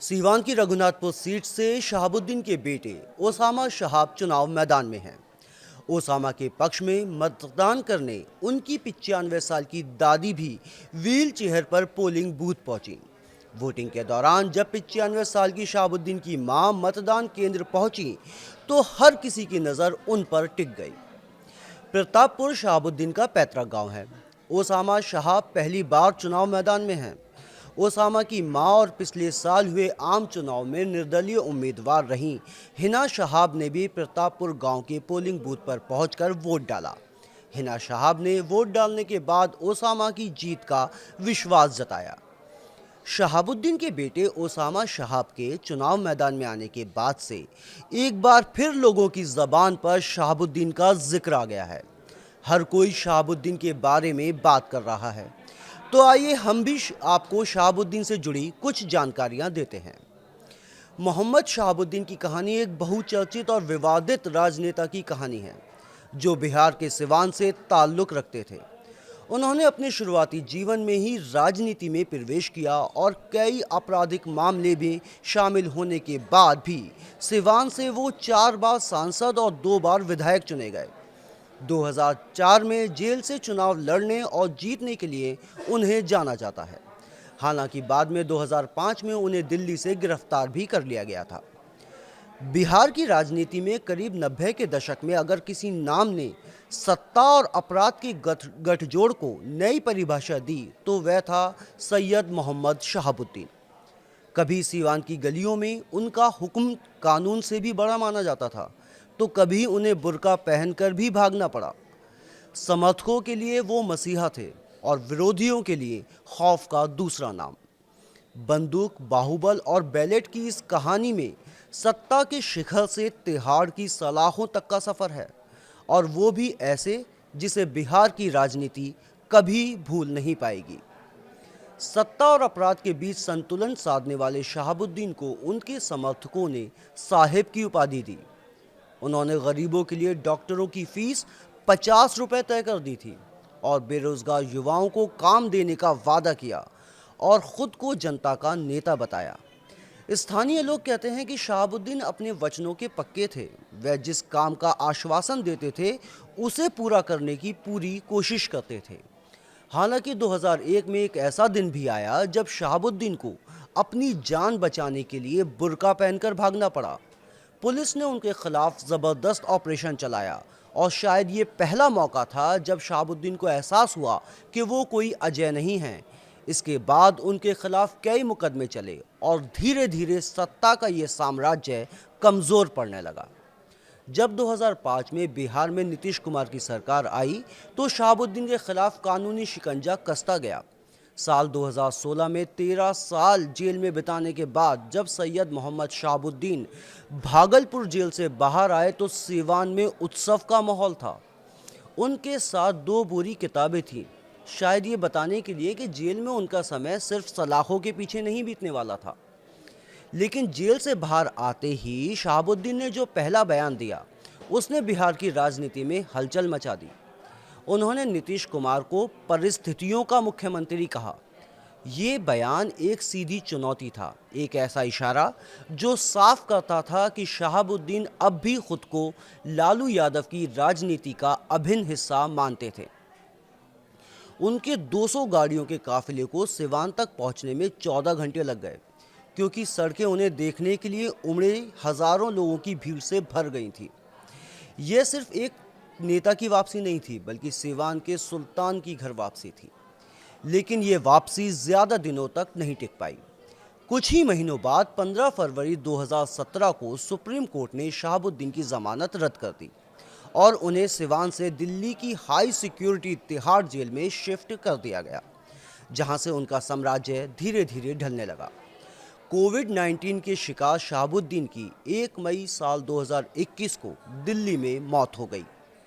सीवान की रघुनाथपुर सीट से शहाबुद्दीन के बेटे ओसामा शहाब चुनाव मैदान में हैं। ओसामा के पक्ष में मतदान करने उनकी 95 साल की दादी भी व्हील चेयर पर पोलिंग बूथ पहुंची। वोटिंग के दौरान जब 95 साल की शहाबुद्दीन की मां मतदान केंद्र पहुंची तो हर किसी की नज़र उन पर टिक गई। प्रतापपुर शहाबुद्दीन का पैतृक गांव है। ओसामा शहाब पहली बार चुनाव मैदान में हैं। ओसामा की मां और पिछले साल हुए आम चुनाव में निर्दलीय उम्मीदवार रहीं हिना शहाब ने भी प्रतापपुर गांव के पोलिंग बूथ पर पहुंचकर वोट डाला। हिना शहाब ने वोट डालने के बाद ओसामा की जीत का विश्वास जताया। शहाबुद्दीन के बेटे ओसामा शहाब के चुनाव मैदान में आने के बाद से एक बार फिर लोगों की ज़बान पर शहाबुद्दीन का जिक्र आ गया है। हर कोई शहाबुद्दीन के बारे में बात कर रहा है। तो आइए हम भी आपको शहाबुद्दीन से जुड़ी कुछ जानकारियां देते हैं। मोहम्मद शहाबुद्दीन की कहानी एक बहुचर्चित और विवादित राजनेता की कहानी है जो बिहार के सिवान से ताल्लुक़ रखते थे। उन्होंने अपने शुरुआती जीवन में ही राजनीति में प्रवेश किया और कई आपराधिक मामले में शामिल होने के बाद भी सिवान से वो 4 बार सांसद और 2 बार विधायक चुने गए। 2004 में जेल से चुनाव लड़ने और जीतने के लिए उन्हें जाना जाता है। हालांकि बाद में 2005 में उन्हें दिल्ली से गिरफ्तार भी कर लिया गया था। बिहार की राजनीति में करीब 90 के दशक में अगर किसी नाम ने सत्ता और अपराध के गठजोड़ को नई परिभाषा दी तो वह था सैयद मोहम्मद शहाबुद्दीन। कभी सीवान की गलियों में उनका हुक्म कानून से भी बड़ा माना जाता था तो कभी उन्हें बुर्का पहनकर भी भागना पड़ा। समर्थकों के लिए वो मसीहा थे और विरोधियों के लिए खौफ का दूसरा नाम। बंदूक, बाहुबल और बैलेट की इस कहानी में सत्ता के शिखर से तिहाड़ की सलाखों तक का सफ़र है, और वो भी ऐसे जिसे बिहार की राजनीति कभी भूल नहीं पाएगी। सत्ता और अपराध के बीच संतुलन साधने वाले शहाबुद्दीन को उनके समर्थकों ने साहिब की उपाधि दी। उन्होंने गरीबों के लिए डॉक्टरों की फीस 50 रुपये तय कर दी थी और बेरोजगार युवाओं को काम देने का वादा किया और ख़ुद को जनता का नेता बताया। स्थानीय लोग कहते हैं कि शहाबुद्दीन अपने वचनों के पक्के थे। वह जिस काम का आश्वासन देते थे उसे पूरा करने की पूरी कोशिश करते थे। हालांकि 2001 में एक ऐसा दिन भी आया जब शहाबुद्दीन को अपनी जान बचाने के लिए बुर्का पहनकर भागना पड़ा। पुलिस ने उनके खिलाफ ज़बरदस्त ऑपरेशन चलाया और शायद ये पहला मौका था जब शहाबुद्दीन को एहसास हुआ कि वो कोई अजय नहीं है। इसके बाद उनके खिलाफ कई मुकदमे चले और धीरे धीरे सत्ता का ये साम्राज्य कमज़ोर पड़ने लगा। जब 2005 में बिहार में नीतीश कुमार की सरकार आई तो शहाबुद्दीन के खिलाफ कानूनी शिकंजा कसता गया। साल 2016 में 13 साल जेल में बिताने के बाद जब सैयद मोहम्मद शहाबुद्दीन भागलपुर जेल से बाहर आए तो सीवान में उत्सव का माहौल था। उनके साथ 2 बोरी किताबें थीं, शायद ये बताने के लिए कि जेल में उनका समय सिर्फ सलाखों के पीछे नहीं बीतने वाला था। लेकिन जेल से बाहर आते ही शहाबुद्दीन ने जो पहला बयान दिया उसने बिहार की राजनीति में हलचल मचा दी। उन्होंने नीतीश कुमार को परिस्थितियों का मुख्यमंत्री कहा। ये बयान एक सीधी चुनौती था, एक ऐसा इशारा जो साफ करता था कि शहाबुद्दीन अब भी खुद को लालू यादव की राजनीति का अभिन्न हिस्सा मानते थे। उनके 200 गाड़ियों के काफिले को सिवान तक पहुंचने में 14 घंटे लग गए, क्योंकि सड़कें उन्हें देखने के लिए उमड़े हज़ारों लोगों की भीड़ से भर गई थी। यह सिर्फ एक नेता की वापसी नहीं थी, बल्कि सिवान के सुल्तान की घर वापसी थी। लेकिन ये वापसी ज़्यादा दिनों तक नहीं टिक पाई। कुछ ही महीनों बाद 15 फरवरी 2017 को सुप्रीम कोर्ट ने शहाबुद्दीन की ज़मानत रद्द कर दी और उन्हें सिवान से दिल्ली की हाई सिक्योरिटी तिहाड़ जेल में शिफ्ट कर दिया गया, जहां से उनका साम्राज्य धीरे धीरे ढलने लगा। कोविड-19 के शिकार शहाबुद्दीन की 1 मई साल 2021 को दिल्ली में मौत हो गई।